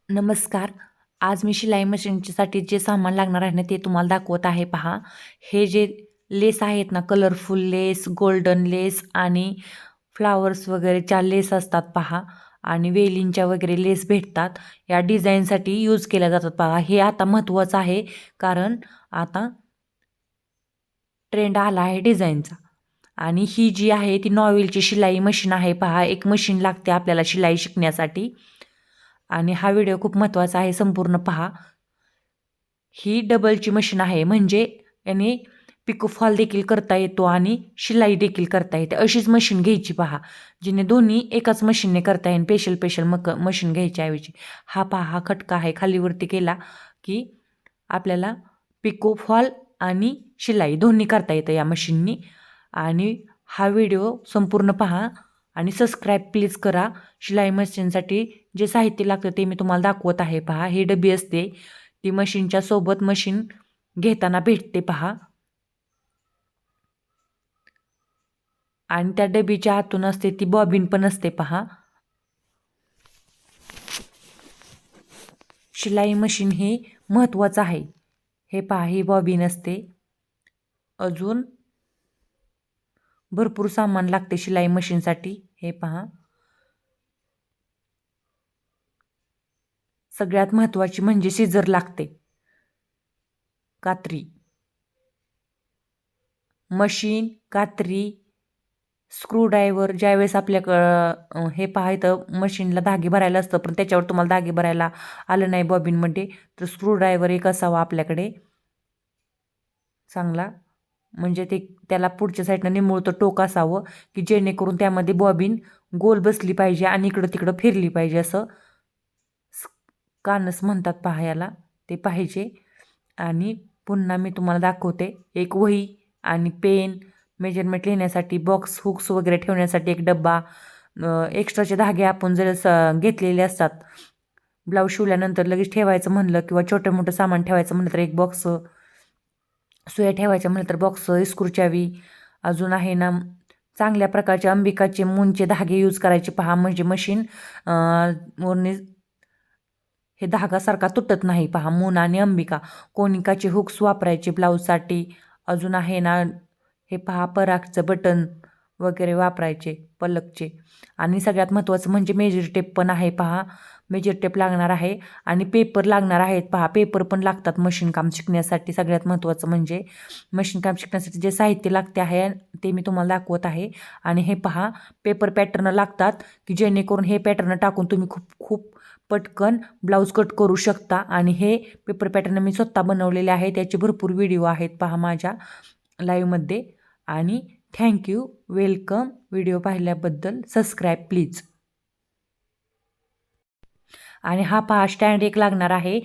नमस्कार. आज मी शिलाई मशीनच्यासाठी जे सामान लागणार आहे ना, ते तुम्हाला दाखवत आहे पहा. हे जे लेस आहेत ना, कलरफुल लेस, गोल्डन लेस आणि फ्लावर्स वगैरेच्या लेस असतात पहा आणि वेलींच्या वगैरे लेस भेटतात. या डिझाईनसाठी यूज केल्या जातात पहा. हे आता महत्त्वाचं आहे, कारण आता ट्रेंड आला आहे डिझाईनचा. आणि ही जी आहे ती नॉवेलची शिलाई मशीन आहे पहा. एक मशीन लागते आपल्याला शिलाई शिकण्यासाठी. आणि हा व्हिडिओ खूप महत्त्वाचा आहे, संपूर्ण पहा. ही डबलची मशीन आहे, म्हणजे याने पिको फॉल देखील करता येतो आणि शिलाई देखील करता येते. अशीच मशीन घ्यायची पहा, जिने दोन्ही एकाच मशीनने करता येईल. स्पेशल मशीन घ्यायच्या ऐवजी हा पहा, हा खटका आहे, खालीवरती केला की आपल्याला पिको फॉल आणि शिलाई दोन्ही करता येतं या मशीननी. आणि हा व्हिडिओ संपूर्ण पहा आणि सबस्क्राईब प्लीज करा. शिलाई मशीनसाठी जे साहित्य लागतं ते मी तुम्हाला दाखवत आहे पहा. ही डबी असते, ती मशीनच्या सोबत मशीन घेताना भेटते पहा. आणि त्या डबीच्या आतून असते ती बॉबिन पण असते पहा. शिलाई मशीन हे महत्त्वाचं आहे. हे पहा, ही बॉबिन असते. अजून भरपूर सामान लागते शिलाई मशीनसाठी. हे पहा, सगळ्यात महत्त्वाची म्हणजे सीझर लागते, कात्री, मशीन, कात्री, स्क्रूड्रायव्हर. ज्यावेळेस आपल्याकडं हे पहा, इथं मशीनला धागे भरायला असतं, पण त्याच्यावर तुम्हाला धागे भरायला आलं नाही बॉबिनमध्ये, तर स्क्रूड्रायव्हर एक असावा आपल्याकडे चांगला, म्हणजे त्याला पुढच्या साईडनं निमुळतं टोक असावं की जेणेकरून त्यामध्ये बॉबिन गोल बसली पाहिजे आणि इकडं तिकडं फिरली पाहिजे. असं कानस म्हणतात पहा याला, ते पाहिजे. आणि पुन्हा मी तुम्हाला दाखवते, एक वही आणि पेन, मेजरमेंट लिहिण्यासाठी, बॉक्स, हुक्स वगैरे ठेवण्यासाठी एक डब्बा, एक्स्ट्राचे धागे आपण जर घेतलेले असतात ब्लाऊज शिवल्यानंतर लगेच ठेवायचं म्हणलं किंवा छोटं मोठं सामान ठेवायचं म्हणलं तर एक बॉक्स, सुया ठेवायच्या म्हणलं तर बॉक्स, इस्क्रूच्यावी. अजून आहे ना, चांगल्या प्रकारचे अंबिकाचे मूनचे धागे यूज करायचे पहा, म्हणजे मशीन वरने हे धागासारखा तुटत नाही पहा. मून आणि अंबिका, कोनिकाचे हुक्स वापरायचे ब्लाऊजसाठी. अजून आहे ना, हे पहा, परागचं बटन वगैरे वापरायचे पलकचे. आणि सगळ्यात महत्त्वाचं म्हणजे मेजर टेप पण आहे पहा. मेजर टेप लागणार आहे आणि पेपर लागणार आहेत पहा. पेपर पण लागतात मशीनकाम शिकण्यासाठी. सगळ्यात महत्त्वाचं म्हणजे मशीनकाम शिकण्यासाठी जे साहित्य लागते आहे ते मी तुम्हाला दाखवत आहे. आणि हे पहा, पेपर पॅटर्न लागतात की जेणेकरून हे पॅटर्न टाकून तुम्ही खूप खूप पटकन ब्लाऊज कट करू शकता. आणि हे पेपर पॅटर्न मी स्वतः बनवलेले आहे, त्याचे भरपूर व्हिडिओ आहेत पहा माझ्या लाईव्हमध्ये. आणि थँक्यू, वेलकम. व्हिडिओ पाहिल्याबद्दल सबस्क्राईब प्लीज. आणि हा पहा, स्टँड एक लागणार आहे.